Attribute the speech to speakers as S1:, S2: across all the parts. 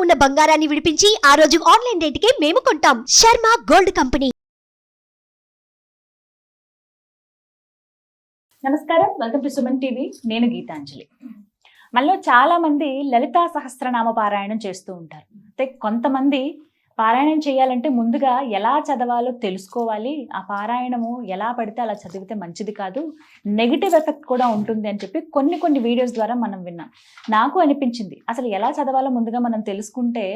S1: ఉన్న బంగారాన్ని విడిపించి ఆ రోజు ఆన్లైన్ రేటుకే మేము కొంటాం. Sharma gold company.
S2: నమస్కారం, వెల్కమ్ టు సుమన్ టీవీ. నేను గీతాంజలి. మనలో చాలా మంది లలితా సహస్రనామ పారాయణం చేస్తూ ఉంటారు. అయితే కొంతమంది పారాయణం చేయాలంటే ముందుగా ఎలా చదవాలో తెలుసుకోవాలి. ఆ పారాయణము ఎలా పడితే అలా చదివితే మంచిది కాదు, నెగిటివ్ ఎఫెక్ట్ కూడా ఉంటుంది అని చెప్పి కొన్ని వీడియోస్ ద్వారా మనం విన్నాం. నాకు అనిపించింది అసలు ఎలా చదవాలో ముందుగా మనం తెలుసుకుంటే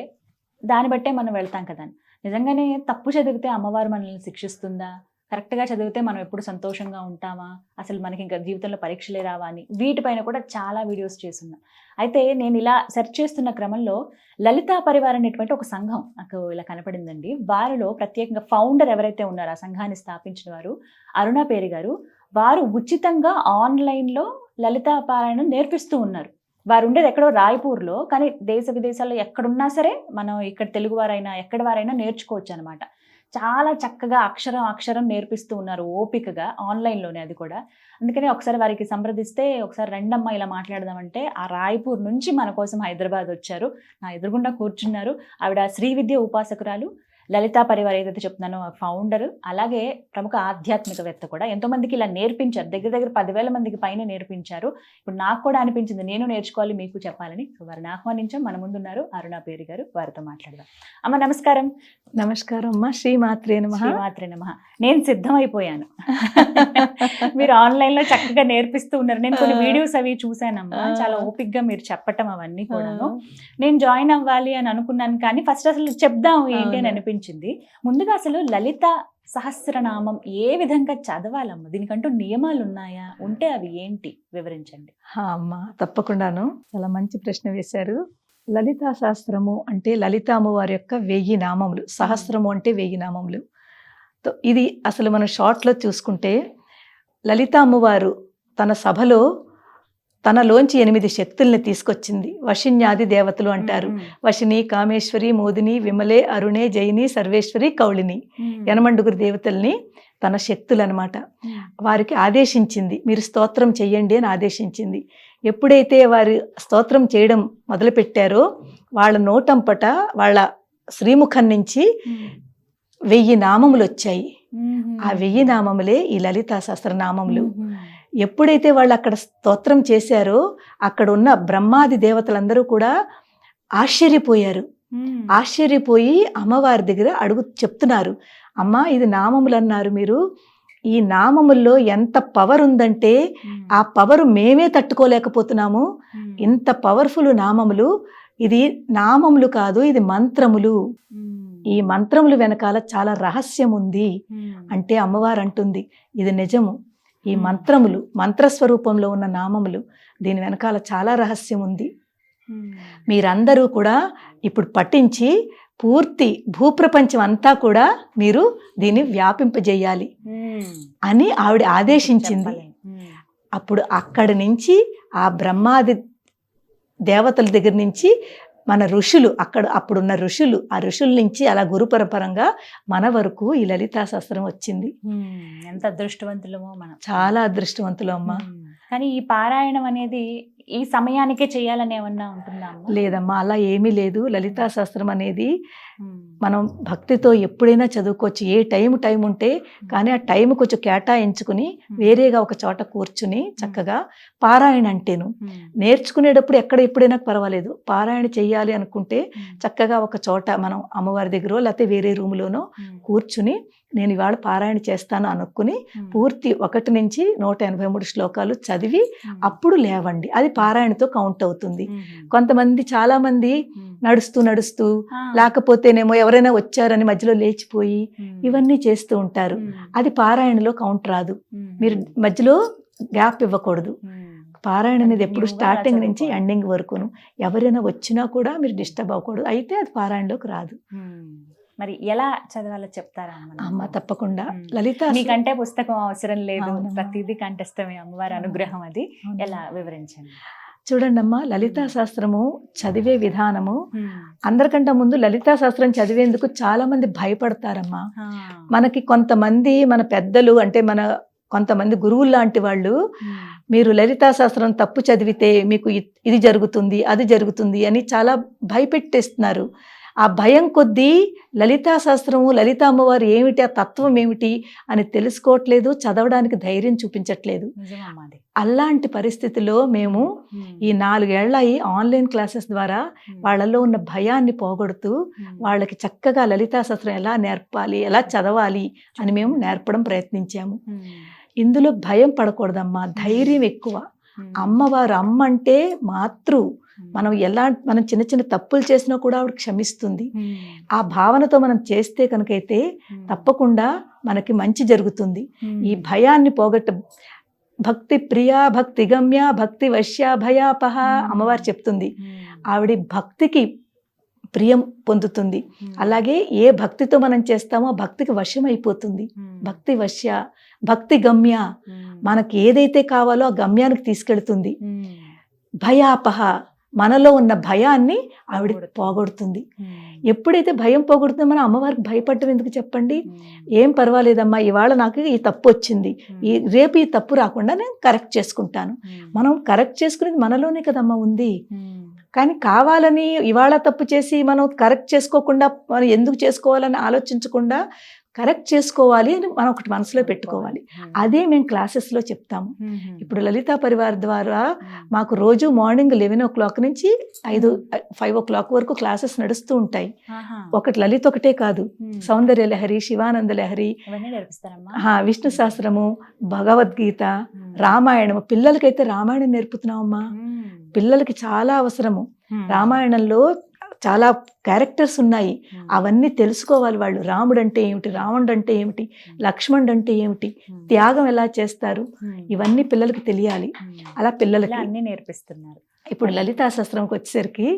S2: దాన్ని బట్టే మనం వెళ్తాం కదా. నిజంగానే తప్పు చదివితే అమ్మవారు మనల్ని శిక్షిస్తుందా? కరెక్ట్గా చదివితే మనం ఎప్పుడు సంతోషంగా ఉంటామా? అసలు మనకి ఇంకా జీవితంలో పరీక్షలే రావా అని వీటిపైన కూడా చాలా వీడియోస్ చేస్తున్నాం. అయితే నేను ఇలా సెర్చ్ చేస్తున్న క్రమంలో లలితా పరివార్ అనేటువంటి ఒక సంఘం నాకు ఇలా కనపడిందండి. వారిలో ప్రత్యేకంగా ఫౌండర్ ఎవరైతే ఉన్నారో ఆ సంఘాన్ని స్థాపించిన వారు అరుణ పేరి గారు. వారు ఉచితంగా ఆన్లైన్లో లలితా పారాయణం నేర్పిస్తూ ఉన్నారు. వారు ఉండేది ఎక్కడో రాయ్పూర్లో, కానీ దేశ విదేశాల్లో ఎక్కడున్నా సరే మనం ఇక్కడ తెలుగు వారైనా ఎక్కడి వారైనా నేర్చుకోవచ్చు అనమాట. చాలా చక్కగా అక్షరం నేర్పిస్తూ ఉన్నారు, ఓపికగా, ఆన్లైన్లోనే, అది కూడా. అందుకని ఒకసారి వారికి సంప్రదిస్తే ఒకసారి రెండమ్మ ఇలా మాట్లాడదామంటే ఆ రాయ్పూర్ నుంచి మన కోసం హైదరాబాద్ వచ్చారు. నా ఎదురుగుండా కూర్చున్నారు. ఆవిడ శ్రీ విద్య ఉపాసకురాలు, లలితా పరివార్ ఏదైతే చెప్తున్నానో ఫౌండర్, అలాగే ప్రముఖ ఆధ్యాత్మికవేత్త కూడా. ఎంతోమందికి ఇలా నేర్పించారు, దగ్గర 10,000 మందికి పైన నేర్పించారు. ఇప్పుడు నాకు కూడా అనిపించింది నేను నేర్చుకోవాలి, మీకు చెప్పాలని. సో వారిని ఆహ్వానించాం. మన ముందున్నారు అరుణ పేరి గారు. వారితో మాట్లాడదాం. అమ్మ నమస్కారం.
S3: నమస్కారం అమ్మా. శ్రీమాత్రే నమః.
S2: శ్రీమాత్రే నమః. నేను సిద్ధమైపోయాను. మీరు ఆన్లైన్లో చక్కగా నేర్పిస్తూ ఉన్నారు. నేను కొన్ని వీడియోస్ అవి చూశానమ్మా. చాలా ఓపిక్గా మీరు చెప్పటం అవన్నీ కూడాను. నేను జాయిన్ అవ్వాలి అని అనుకున్నాను, కానీ ఫస్ట్ అసలు చెప్దాం ఏంటి అని అనిపించింది. ముందుగా అసలు లలిత సహస్రనామం ఏ విధంగా చదవాలమ్మ? దీనికంటూ నియమాలు ఉన్నాయా? ఉంటే అవి ఏంటి వివరించండి.
S3: అమ్మా తప్పకుండాను, చాలా మంచి ప్రశ్న వేశారు. లలితా శాస్త్రము అంటే లలిత అమ్మవారి యొక్క 1000 నామములు. సహస్రము అంటే 1000 నామములు. ఇది అసలు మనం షార్ట్లో చూసుకుంటే లలిత అమ్మవారు తన సభలో తనలోంచి 8 శక్తుల్ని తీసుకొచ్చింది. వశిన్యాది దేవతలు అంటారు. వశిని, కామేశ్వరి, మోదిని, విమలే, అరుణే, జయిని, సర్వేశ్వరి, కౌళిని, 8 దేవతల్ని తన శక్తులు అనమాట. వారికి ఆదేశించింది, మీరు స్తోత్రం చెయ్యండి అని ఆదేశించింది. ఎప్పుడైతే వారు స్తోత్రం చేయడం మొదలుపెట్టారో వాళ్ళ నోటంపట, వాళ్ళ శ్రీముఖం నుంచి 1000 నామములు వచ్చాయి. ఆ 1000 నామములే ఈ లలితా సహస్రనామములు. ఎప్పుడైతే వాళ్ళు అక్కడ స్తోత్రం చేశారో అక్కడ ఉన్న బ్రహ్మాది దేవతలందరూ కూడా ఆశ్చర్యపోయారు. ఆశ్చర్యపోయి అమ్మవారి దగ్గర చెప్తున్నారు, అమ్మా ఇది నామములు అన్నారు మీరు, ఈ నామముల్లో ఎంత పవర్ ఉందంటే ఆ పవర్ మేమే తట్టుకోలేకపోతున్నాము. ఇంత పవర్ఫుల్ నామములు. ఇది నామములు కాదు, ఇది మంత్రములు. ఈ మంత్రములు వెనకాల చాలా రహస్యం ఉంది అంటే అమ్మవారు అంటుంది ఇది నిజము. ఈ మంత్రములు, మంత్రస్వరూపంలో ఉన్న నామములు, దీని వెనకాల చాలా రహస్యం ఉంది. మీరందరూ కూడా ఇప్పుడు పఠించి పూర్తి భూప్రపంచం అంతా కూడా మీరు దీన్ని వ్యాపింపజేయాలి అని ఆవిడ ఆదేశించింది. అప్పుడు అక్కడి నుంచి ఆ బ్రహ్మాది దేవతల దగ్గర నుంచి మన ఋషులు, అప్పుడున్న ఋషులు, ఆ ఋషుల నుంచి అలా గురు పరంపరంగా మన వరకు ఈ లలితా శాస్త్రం వచ్చింది.
S2: ఎంత అదృష్టవంతులమో మనం.
S3: చాలా అదృష్టవంతులు అమ్మా.
S2: కానీ ఈ పారాయణం అనేది ఈ సమయానికే చేయాలని ఏమన్నా ఉంటుందా?
S3: లేదమ్మా, అలా ఏమీ లేదు. లలితా శాస్త్రం అనేది మనం భక్తితో ఎప్పుడైనా చదువుకోవచ్చు. ఏ టైం ఉంటే, కానీ ఆ టైం కొంచెం కేటాయించుకుని వేరేగా ఒక చోట కూర్చుని చక్కగా పారాయణ అంటేను నేర్చుకునేటప్పుడు ఎప్పుడైనా పర్వాలేదు. పారాయణ చెయ్యాలి అనుకుంటే చక్కగా ఒక చోట మనం అమ్మవారి దగ్గర లేకపోతే వేరే రూమ్లోనో కూర్చుని నేను ఇవాళ పారాయణ చేస్తాను అనుకుని పూర్తి 1 నుంచి 183 శ్లోకాలు చదివి అప్పుడు లేవండి. అది పారాయణతో కౌంట్ అవుతుంది. కొంతమంది, చాలా మంది నడుస్తూ లేకపోతేనేమో ఎవరైనా వచ్చారని మధ్యలో లేచిపోయి ఇవన్నీ చేస్తూ ఉంటారు. అది పారాయణలో కౌంట్ రాదు. మీరు మధ్యలో గ్యాప్ ఇవ్వకూడదు. పారాయణ అనేది ఎప్పుడు స్టార్టింగ్ నుంచి ఎండింగ్ వరకును. ఎవరైనా వచ్చినా కూడా మీరు డిస్టర్బ్ అవ్వకూడదు. అయితే అది పారాయణలోకి రాదు.
S2: మరి ఎలా చదవాలో చెప్తారా
S3: అమ్మ? తప్పకుండా. లలిత
S2: మీకంటే పుస్తకం అవసరం లేదు, ప్రతిదీ కంఠస్థమే, అమ్మవారి అనుగ్రహం. అది ఎలా వివరించండి.
S3: చూడండి అమ్మా, లలితా శాస్త్రము చదివే విధానము, అందరికంటే ముందు లలితా శాస్త్రం చదివేందుకు చాలా మంది భయపడతారమ్మా. మనకి కొంతమంది మన పెద్దలు అంటే మన కొంతమంది గురువులు లాంటి వాళ్ళు మీరు లలితా శాస్త్రం తప్పు చదివితే మీకు ఇది జరుగుతుంది అది జరుగుతుంది అని చాలా భయపెట్టేస్తున్నారు. ఆ భయం కొద్దీ లలితా శాస్త్రము లలిత అమ్మవారు ఏమిటి, ఆ తత్వం ఏమిటి అని తెలుసుకోవట్లేదు, చదవడానికి ధైర్యం చూపించట్లేదు. అలాంటి పరిస్థితిలో మేము ఈ 4 ఏళ్ల ఈ ఆన్లైన్ క్లాసెస్ ద్వారా వాళ్ళల్లో ఉన్న భయాన్ని పోగొడుతూ వాళ్ళకి చక్కగా లలితా శాస్త్రం ఎలా నేర్పాలి, ఎలా చదవాలి అని మేము నేర్పడం ప్రయత్నించాము. ఇందులో భయం పడకూడదమ్మా, ధైర్యం ఎక్కువ. అమ్మవారు అమ్మ అంటే మాతృ. మనం చిన్న చిన్న తప్పులు చేసినా కూడా ఆవిడ క్షమిస్తుంది. ఆ భావనతో మనం చేస్తే కనుకైతే తప్పకుండా మనకి మంచి జరుగుతుంది. ఈ భయాన్ని భక్తి ప్రియా భక్తి గమ్య భక్తి వశ్య భయాపహ అమ్మవారు చెప్తుంది. ఆవిడ భక్తికి ప్రియం పొందుతుంది. అలాగే ఏ భక్తితో మనం చేస్తామో భక్తికి వశం అయిపోతుంది. భక్తి వశ్య భక్తి గమ్య మనకి ఏదైతే కావాలో ఆ గమ్యానికి తీసుకెళ్తుంది. భయాపహ మనలో ఉన్న భయాన్ని ఆవిడ పోగొడుతుంది. ఎప్పుడైతే భయం పోగొడుతుందో మనం అమ్మవారికి భయపడటం ఎందుకు చెప్పండి? ఏం పర్వాలేదమ్మా, ఇవాళ నాకు ఈ తప్పు వచ్చింది, రేపు ఈ తప్పు రాకుండా నేను కరెక్ట్ చేసుకుంటాను. మనం కరెక్ట్ చేసుకునేది మనలోనే కదమ్మా ఉంది. కానీ కావాలని ఇవాళ తప్పు చేసి మనం కరెక్ట్ చేసుకోకుండా మనం ఎందుకు చేసుకోవాలని ఆలోచించకుండా కరెక్ట్ చేసుకోవాలి అని మనం ఒకటి మనసులో పెట్టుకోవాలి. అదే మేము క్లాసెస్లో చెప్తాము. ఇప్పుడు లలితా పరివార్ ద్వారా మాకు రోజు మార్నింగ్ 11 o'clock నుంచి 5 o'clock వరకు క్లాసెస్ నడుస్తూ ఉంటాయి. ఒకటి లలిత ఒకటే కాదు, సౌందర్య లహరి, శివానంద లహరి, విష్ణు సహస్రము, భగవద్గీత, రామాయణము. పిల్లలకైతే రామాయణం నేర్పుతున్నామమ్మా. పిల్లలకి చాలా అవసరము. రామాయణంలో చాలా క్యారెక్టర్స్ ఉన్నాయి, అవన్నీ తెలుసుకోవాలి వాళ్ళు. రాముడు అంటే ఏమిటి, రావణుడు అంటే ఏమిటి, లక్ష్మణుడు అంటే ఏమిటి, త్యాగం ఎలా చేస్తారు, ఇవన్నీ పిల్లలకి తెలియాలి. అలా పిల్లలకి అన్ని నేర్పిస్తున్నారు. ఇప్పుడు లలితా శాస్త్రంకి వచ్చేసరికి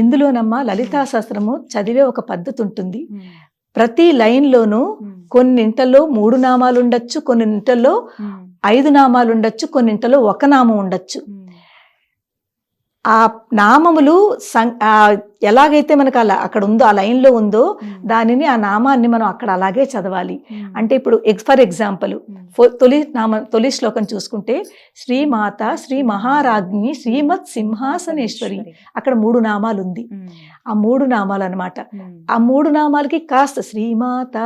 S3: ఇందులోనమ్మా లలితా శాస్త్రము చదివే ఒక పద్ధతి ఉంటుంది. ప్రతి లైన్లోనూ కొన్నింటలో 3 నామాలు ఉండొచ్చు, కొన్నింటలో 5 నామాలు ఉండొచ్చు, కొన్నింటలో 1 నామం ఉండొచ్చు. ఆ నామములు ఎలాగైతే మనకు అక్కడ ఉందో, ఆ లైన్లో ఉందో దానిని, ఆ నామాన్ని మనం అక్కడ అలాగే చదవాలి. అంటే ఇప్పుడు ఫర్ ఎగ్జాంపుల్ తొలి శ్లోకం చూసుకుంటే శ్రీమాత శ్రీ మహారాజ్ఞి శ్రీమత్ సింహాసనేశ్వరి, అక్కడ 3 నామాలు ఉంది. ఆ 3 నామాలు అనమాట. ఆ 3 నామాలకి కాస్త శ్రీమాత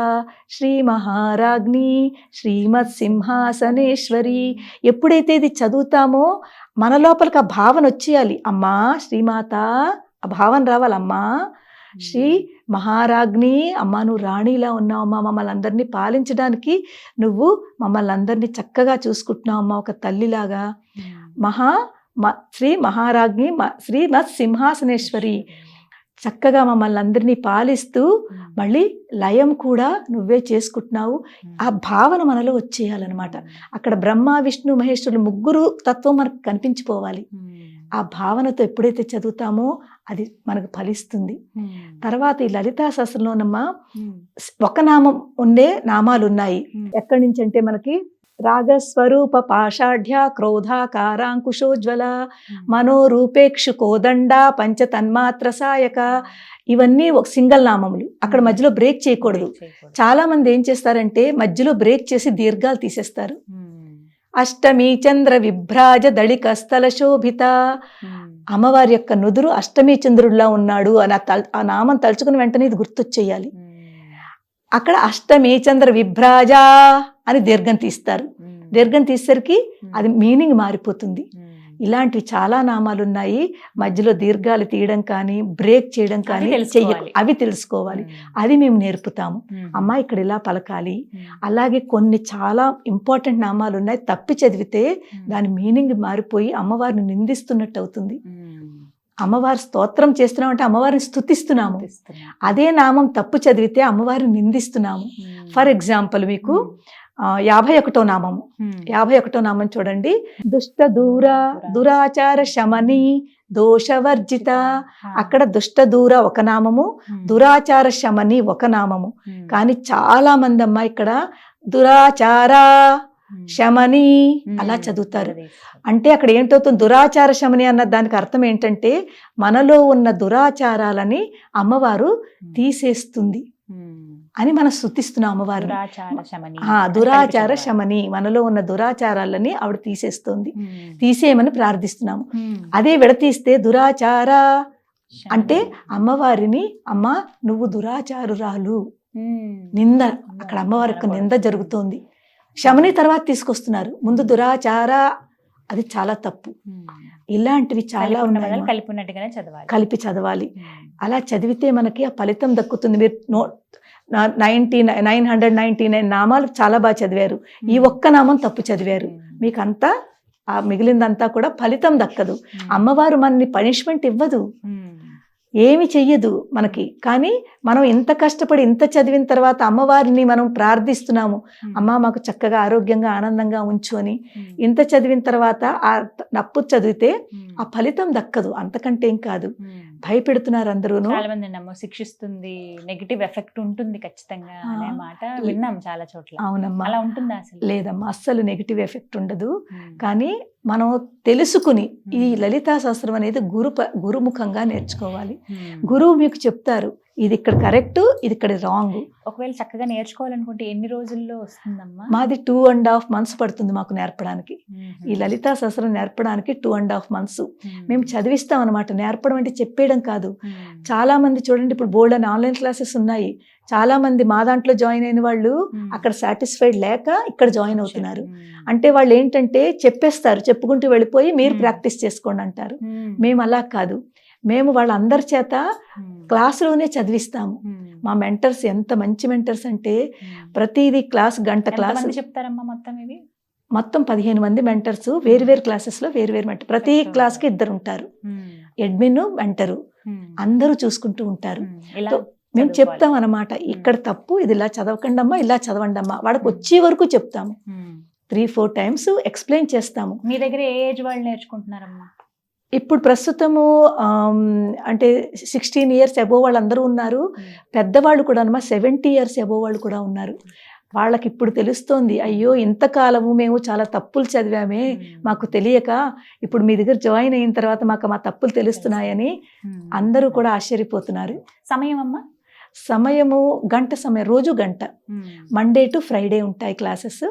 S3: శ్రీ మహారాజ్ఞి శ్రీమత్ సింహాసనేశ్వరి ఎప్పుడైతే ఇది చదువుతామో మన లోపలికి ఆ భావన వచ్చేయాలి. అమ్మా శ్రీమాత, ఆ భావన రావాలమ్మా. శ్రీ మహారాజ్ఞి, అమ్మ నువ్వు రాణిలా ఉన్నావమ్మా, మమ్మల్ని అందరినీ పాలించడానికి నువ్వు మమ్మల్ని అందరినీ చక్కగా చూసుకుంటున్నావు అమ్మా, ఒక తల్లిలాగా. శ్రీ మహారాజ్ఞి శ్రీమత్ సింహాసనేశ్వరి, చక్కగా మమ్మల్ని అందరినీ పాలిస్తూ మళ్ళీ లయం కూడా నువ్వే చేసుకుంటున్నావు. ఆ భావన మనలో వచ్చేయాలన్నమాట. అక్కడ బ్రహ్మ విష్ణు మహేశ్వరులు 3 తత్వం మనకు కనిపించిపోవాలి. ఆ భావనతో ఎప్పుడైతే చదువుతామో అది మనకు ఫలిస్తుంది. తర్వాత ఈ లలితా శాస్త్రంలోనమ్మా 1 నామం ఉండే నామాలు ఉన్నాయి. ఎక్కడి నుంచి అంటే మనకి రాగస్వరూప పాషాఢ్య క్రోధాకారాంకుశోజ్వల మనోరూపేక్షు కోదండ పంచతన్మాత్ర సాయక, ఇవన్నీ ఒక సింగిల్ నామములు. అక్కడ మధ్యలో బ్రేక్ చేయకూడదు. చాలా మంది ఏం చేస్తారంటే మధ్యలో బ్రేక్ చేసి దీర్ఘాలు తీసేస్తారు. అష్టమి చంద్ర విభ్రాజ దళిక స్థల శోభిత, అమ్మవారి యొక్క నుదురు అష్టమి చంద్రుడిలా ఉన్నాడు అని ఆ నామం తలుచుకుని వెంటనే ఇది గుర్తొచ్చేయాలి. అక్కడ అష్టమి చంద్ర విభ్రాజ అని దీర్ఘం తీస్తారు. దీర్ఘం తీసేసరికి అది మీనింగ్ మారిపోతుంది. ఇలాంటివి చాలా నామాలు ఉన్నాయి. మధ్యలో దీర్ఘాలు తీయడం కానీ బ్రేక్ చేయడం కానీ చెయ్యాలి, అవి తెలుసుకోవాలి. అది మేము నేర్పుతాము. అమ్మ ఇక్కడ ఇలా పలకాలి. అలాగే కొన్ని చాలా ఇంపార్టెంట్ నామాలు ఉన్నాయి, తప్పి చదివితే దాని మీనింగ్ మారిపోయి అమ్మవారిని నిందిస్తున్నట్టు అవుతుంది. అమ్మవారి స్తోత్రం చేస్తున్నాం అంటే అమ్మవారిని స్తుతిస్తున్నాము. అదే నామం తప్పు చదివితే అమ్మవారిని నిందిస్తున్నాము. ఫర్ ఎగ్జాంపుల్ మీకు 51వ నామము. 51వ నామం చూడండి. దుష్ట దూర దురాచార శమని దోషవర్జిత, అక్కడ దుష్ట దూర 1 నామము, దురాచార శమని 1 నామము. కానీ చాలా మంది అమ్మ ఇక్కడ దురాచార శమని అలా చదువుతారు. అంటే అక్కడ ఏంటవుతుంది, దురాచార శమని అన్న దానికి అర్థం ఏంటంటే మనలో ఉన్న దురాచారాలని అమ్మవారు తీసేస్తుంది. అని మనం స్తుతిస్తున్నాం అమ్మవారిని.
S2: దురాచార శమని
S3: దురాచార
S2: అని కలిపి
S3: శమని, మనలో ఉన్న దురాచారాలని ఆవిడ తీసేస్తుంది,
S2: చదవాలి.
S3: తీసేయమని ప్రార్థిస్తున్నాము. అదే విడతీస్తే దురాచార అంటే అమ్మవారిని, అమ్మ నువ్వు దురాచారురాలు, నింద, అక్కడ అమ్మవారి యొక్క నింద జరుగుతోంది. శమని తర్వాత తీసుకొస్తున్నారు, ముందు దురాచార, అది చాలా తప్పు. ఇలాంటివి చాలా ఉన్నాయి,
S2: కలిపి ఉన్నట్టుగానే చదవాలి.
S3: కలిపి చదవాలి. అలా చదివితే మనకి ఆ ఫలితం దక్కుతుంది. మీరు 999 నామాలు చాలా బాగా చదివారు, ఈ ఒక్క నామం తప్పు చదివారు, మీకు అంతా ఆ మిగిలిందంతా కూడా ఫలితం దక్కదు. అమ్మవారు మనని పనిష్మెంట్ ఇవ్వదు, ఏమి చెయ్యదు మనకి. కానీ మనం ఇంత కష్టపడి ఇంత చదివిన తర్వాత అమ్మవారిని మనం ప్రార్థిస్తున్నాము, అమ్మ మాకు చక్కగా ఆరోగ్యంగా ఆనందంగా ఉంచు అని. ఇంత చదివిన తర్వాత ఆ నప్పు చదివితే ఆ ఫలితం దక్కదు, అంతకంటే ఏం కాదు. భయపెడుతున్నారు అందరూను.
S2: చాలా మంది శిక్షిస్తుంది, నెగిటివ్ ఎఫెక్ట్ ఉంటుంది ఖచ్చితంగా అనే మాట విన్నాం చాలా చోట్ల.
S3: అవునమ్మా,
S2: అలా ఉంటుందా అసలు?
S3: లేదమ్మా, అస్సలు నెగిటివ్ ఎఫెక్ట్ ఉండదు. కానీ మనం తెలుసుకుని ఈ లలితా శాస్త్రం అనేది గురుముఖంగా నేర్చుకోవాలి. గురువు మీకు చెప్తారు, ఇది ఇక్కడ కరెక్ట్, ఇది ఇక్కడ రాంగ్.
S2: ఒకవేళ చక్కగా నేర్చుకోవాలనుకుంటే ఎన్ని రోజుల్లో వస్తుందమ్మా?
S3: మాది 2.5 months పడుతుంది మాకు నేర్పడానికి. ఈ లలితా శాస్త్రం నేర్పడానికి 2.5 months మేము చదివిస్తాం అనమాట. నేర్పడం అంటే చెప్పేయడం కాదు. చాలా మంది చూడండి, ఇప్పుడు బోల్డ్ అని ఆన్లైన్ క్లాసెస్ ఉన్నాయి. చాలా మంది మా దాంట్లో జాయిన్ అయిన వాళ్ళు అక్కడ సాటిస్ఫైడ్ లేక ఇక్కడ జాయిన్ అవుతున్నారు. అంటే వాళ్ళు ఏంటంటే చెప్పేస్తారు, చెప్పుకుంటూ వెళ్ళిపోయి మీరు ప్రాక్టీస్ చేసుకోండి అంటారు. మేము అలా కాదు, మేము వాళ్ళందరి చేత క్లాసులోనే చదివిస్తాము. మా మెంటర్స్ ఎంత మంచి మెంటర్స్ అంటే ప్రతిదీ క్లాస్, గంట క్లాస్
S2: చెప్తారమ్మా.
S3: మొత్తం 15 మంది మెంటర్స్, వేరు క్లాసెస్ లో వేరు మెంటర్. ప్రతి క్లాస్ కి 2 ఉంటారు, అడ్మిన్ మెంటరు, అందరూ చూసుకుంటూ ఉంటారు. మేము చెప్తాం అన్నమాట, ఇక్కడ తప్పు, ఇది ఇలా చదవకండి అమ్మా, ఇలా చదవండి అమ్మా. వాళ్ళకి వచ్చే వరకు చెప్తాము, 3-4 times ఎక్స్ప్లెయిన్ చేస్తాము.
S2: మీ దగ్గర ఏ ఏజ్ వాళ్ళు నేర్చుకుంటున్నారమ్మా?
S3: ఇప్పుడు ప్రస్తుతము అంటే 16 years అబోవ్ వాళ్ళందరూ ఉన్నారు. పెద్దవాళ్ళు కూడా అన్నమా 70 years అబోవ్ వాళ్ళు కూడా ఉన్నారు. వాళ్ళకి ఇప్పుడు తెలుస్తోంది, అయ్యో ఇంతకాలము మేము చాలా తప్పులు చదివామే, మాకు తెలియక ఇప్పుడు మీ దగ్గర జాయిన్ అయిన తర్వాత మాకు మా తప్పులు తెలుస్తున్నాయని అందరూ కూడా ఆశ్చర్యపోతున్నారు.
S2: సమయం అమ్మా?
S3: సమయము గంట సమయం, రోజు గంట. మండే టు ఫ్రైడే ఉంటాయి క్లాసెస్.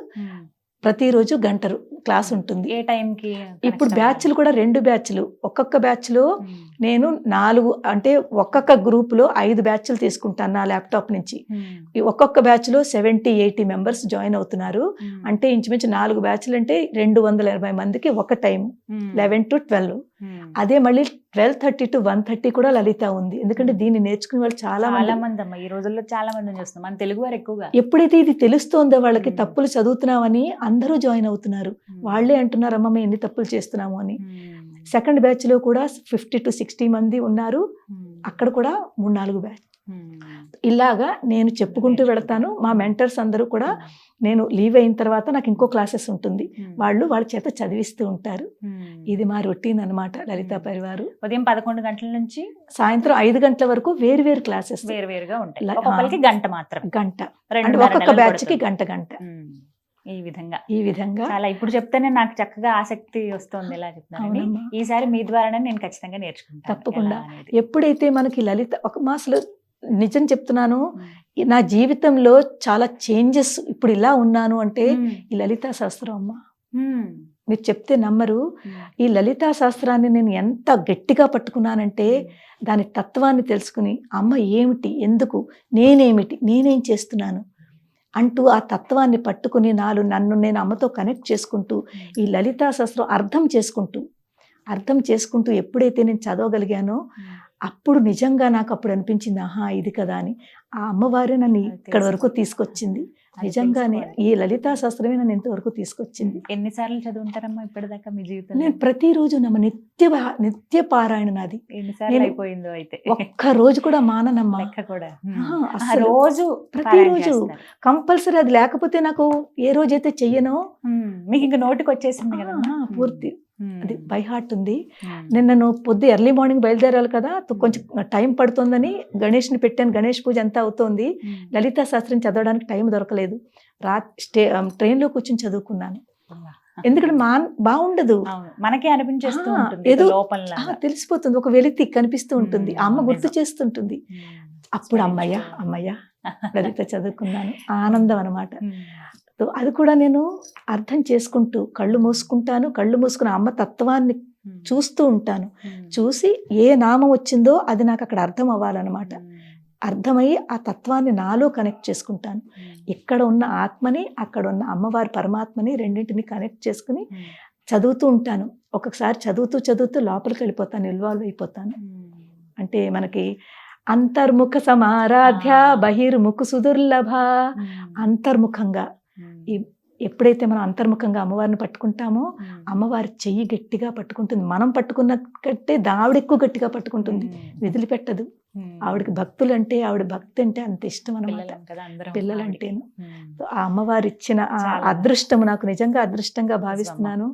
S3: ప్రతిరోజు గంట క్లాస్ ఉంటుంది.
S2: ఏ టైంకి?
S3: ఇప్పుడు బ్యాచ్లు కూడా 2 బ్యాచ్లు. ఒక్కొక్క బ్యాచ్లో నేను 4 అంటే ఒక్కొక్క గ్రూప్లో 5 బ్యాచ్లు తీసుకుంటాను నా ల్యాప్టాప్ నుంచి. ఒక్కొక్క బ్యాచ్లో 70-80 members జాయిన్ అవుతున్నారు. అంటే ఇంచుమించు 4 బ్యాచ్లు అంటే 280 మందికి ఒక టైం, 11 to 12. అదే మళ్ళీ 12:30 to 1:30 కూడా లలిత ఉంది. ఎందుకంటే దీన్ని నేర్చుకునే వాళ్ళు చాలా
S2: మంది అమ్మా. ఈ రోజుల్లో చాలా మంది చూస్తున్నాం, మన తెలుగు వారు ఎక్కువగా.
S3: ఎప్పుడైతే ఇది తెలుస్తోందో వాళ్ళకి తప్పులు చదువుతున్నామని అందరూ జాయిన్ అవుతున్నారు. వాళ్ళే అంటున్నారు, అమ్మ మేము ఎన్ని తప్పులు చేస్తున్నాము అని. సెకండ్ బ్యాచ్ లో కూడా 50 to 60 మంది ఉన్నారు. అక్కడ కూడా 3-4 బ్యాచ్. ఇలాగా నేను చెప్పుకుంటూ వెళతాను. మా మెంటర్స్ అందరూ కూడా నేను లీవ్ అయిన తర్వాత నాకు ఇంకో క్లాసెస్ ఉంటుంది, వాళ్ళ చేత చదివిస్తూ ఉంటారు. ఇది మా రొటీన్ అన్నమాట లలితా పరివారు.
S2: ఉదయం 11 గంటల నుంచి
S3: సాయంత్రం 5 గంటల వరకు వేరు క్లాసెస్
S2: వేరుగా ఉంటాయి. ఒక్కొక్కరికి గంట మాత్రం,
S3: గంట. అంటే ఒక్కొక్క బ్యాచ్ కి గంట.
S2: ఈ విధంగా చాలా ఇప్పుడు చెప్తేనే నాకు చక్కగా ఆసక్తి వస్తుంది. ఎలా చెప్తాను, ఈసారి మీ ద్వారానే నేను ఖచ్చితంగా నేర్చుకుంటాను
S3: తప్పకుండా. ఎప్పుడైతే మనకి లలిత ఒక మాసలు నిజం చెప్తున్నాను, నా జీవితంలో చాలా చేంజెస్. ఇప్పుడు ఇలా ఉన్నాను అంటే ఈ లలితా శాస్త్రం అమ్మ. మీరు చెప్తే నమ్మరు. ఈ లలితా శాస్త్రాన్ని నేను ఎంత గట్టిగా పట్టుకున్నానంటే దాని తత్వాన్ని తెలుసుకుని, అమ్మ ఏమిటి, ఎందుకు, నేనేమిటి, నేనేం చేస్తున్నాను అంటూ ఆ తత్వాన్ని పట్టుకుని నన్ను నేను అమ్మతో కనెక్ట్ చేసుకుంటూ ఈ లలితా శాస్త్రం అర్థం చేసుకుంటూ ఎప్పుడైతే నేను చదవగలిగానో అప్పుడు నిజంగా నాకు అప్పుడు అనిపించింది, ఆహా ఇది కదా అని. ఆ అమ్మవారే నన్ను ఇక్కడ వరకు తీసుకొచ్చింది. నిజంగానే ఈ లలితా శాస్త్రమే నన్ను ఇంతవరకు తీసుకొచ్చింది.
S2: ఎన్నిసార్లు చదువుంటారమ్మా ఇప్పటిదాకా మీ జీవితంలో?
S3: నేను ప్రతిరోజు నిత్య పారాయణ నాది.
S2: అయిపోయిందో అయితే
S3: ఒక్క రోజు కూడా మాననమ్మా.
S2: రోజు
S3: ప్రతిరోజు కంపల్సరీ. అది లేకపోతే నాకు ఏ రోజైతే చెయ్యనో
S2: మీకు ఇంకా నోటికి వచ్చేసింది కదా
S3: పూర్తి. అది బై హార్ట్ ఉంది. నిన్న పొద్దు ఎర్లీ మార్నింగ్ బయలుదేరాలి కదా, కొంచెం టైం పడుతుందని గణేష్ని పెట్టాను. గణేష్ పూజ అంతా అవుతోంది. లలితా శాస్త్రం చదవడానికి టైం దొరకలేదు. ట్రైన్లో కూర్చొని చదువుకున్నాను. ఎందుకంటే బాగుండదు,
S2: మనకే అనిపించేస్తూ ఉంటుంది,
S3: ఏదో తెలిసిపోతుంది, ఒక వెలితి కనిపిస్తూ ఉంటుంది, అమ్మ గుర్తు చేస్తుంటుంది. అప్పుడు అమ్మయ్య లలిత చదువుకున్నాను ఆనందం అనమాట. అది కూడా నేను అర్థం చేసుకుంటూ కళ్ళు మూసుకుని అమ్మ తత్వాన్ని చూస్తూ ఉంటాను. చూసి ఏ నామం వచ్చిందో అది నాకు అక్కడ అర్థం అవ్వాలన్నమాట. అర్థమయ్యి ఆ తత్వాన్ని నాలో కనెక్ట్ చేసుకుంటాను. ఇక్కడ ఉన్న ఆత్మని అక్కడ ఉన్న అమ్మవారి పరమాత్మని రెండింటిని కనెక్ట్ చేసుకుని చదువుతూ ఉంటాను. ఒక్కొక్కసారి చదువుతూ లోపలికి వెళ్ళిపోతాను, ఇన్వాల్వ్ అయిపోతాను. అంటే మనకి అంతర్ముఖ సమారాధ్య బహిర్ముఖ సుదుర్లభ. అంతర్ముఖంగా ఎప్పుడైతే మనం అంతర్ముఖంగా అమ్మవారిని పట్టుకుంటామో అమ్మవారి చెయ్యి గట్టిగా పట్టుకుంటుంది. మనం పట్టుకున్న కంటే ఆవిడ ఎక్కువ గట్టిగా పట్టుకుంటుంది, వదిలిపెట్టదు. ఆవిడకి భక్తులు అంటే ఆవిడ భక్తి అంటే అంత ఇష్టం అనమాట, పిల్లలంటేను. ఆ అమ్మవారు ఇచ్చిన ఆ అదృష్టం నాకు నిజంగా అదృష్టంగా భావిస్తున్నాను.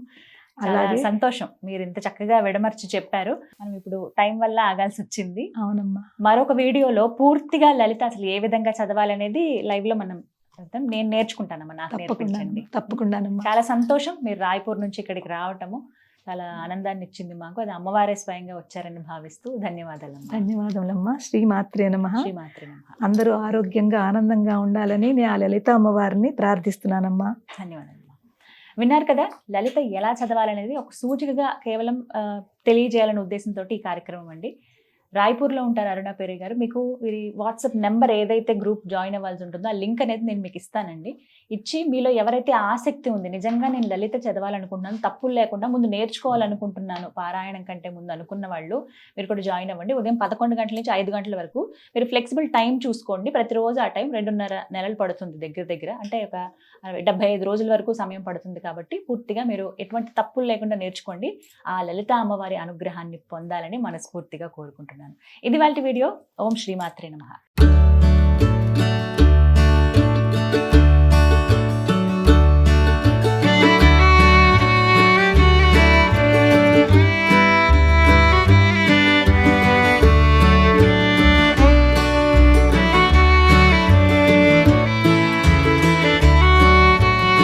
S2: అలాగే సంతోషం మీరు ఇంత చక్కగా విడమర్చి చెప్పారు. మనం ఇప్పుడు టైం వల్ల ఆగాల్సి వచ్చింది.
S3: అవునమ్మా.
S2: మరొక వీడియోలో పూర్తిగా లలిత అసలు ఏ విధంగా చదవాలనేది లైవ్ లో మనం నేను నేర్చుకుంటానమ్మా, నాకు నేర్పించండి.
S3: తప్పకుండా.
S2: చాలా సంతోషం మీరు రాయ్పూర్ నుంచి ఇక్కడికి రావటము చాలా ఆనందాన్ని ఇచ్చింది మాకు. అది అమ్మవారే స్వయంగా వచ్చారని భావిస్తూ
S3: ధన్యవాదములమ్మా. శ్రీమాత్రే నమః.
S2: శ్రీమాత్రే నమః.
S3: అందరూ ఆరోగ్యంగా ఆనందంగా ఉండాలని నేను ఆ లలిత అమ్మవారిని ప్రార్థిస్తున్నానమ్మా.
S2: ధన్యవాదాలు. విన్నారు కదా, లలిత ఎలా చదవాలనేది ఒక సూచికగా కేవలం తెలియజేయాలనే ఉద్దేశంతో ఈ కార్యక్రమం అండి. రాయ్పూర్లో ఉంటారు అరుణ పేరి గారు. మీకు వీరి వాట్సాప్ నెంబర్ ఏదైతే గ్రూప్ జాయిన్ అవ్వాల్సి ఉంటుందో ఆ లింక్ అనేది నేను మీకు ఇస్తానండి. ఇచ్చి మీలో ఎవరైతే ఆసక్తి ఉంది, నిజంగా నేను లలిత చదవాలనుకుంటున్నాను, తప్పులు లేకుండా ముందు నేర్చుకోవాలనుకుంటున్నాను పారాయణం కంటే ముందు అనుకున్న వాళ్ళు మీరు కూడా జాయిన్ అవ్వండి. ఉదయం 11 గంటల నుంచి 5 గంటల వరకు మీరు ఫ్లెక్సిబుల్ టైం చూసుకోండి. ప్రతిరోజు ఆ టైం 2.5 నెలలు పడుతుంది దగ్గర అంటే ఒక 75 రోజుల వరకు సమయం పడుతుంది. కాబట్టి పూర్తిగా మీరు ఎటువంటి తప్పులు లేకుండా నేర్చుకోండి. ఆ లలిత అమ్మవారి అనుగ్రహాన్ని పొందాలని మనస్ఫూర్తిగా కోరుకుంటున్నాను. ఇది వాళ్ళ వీడియో. ఓం శ్రీమాత్రే నమః.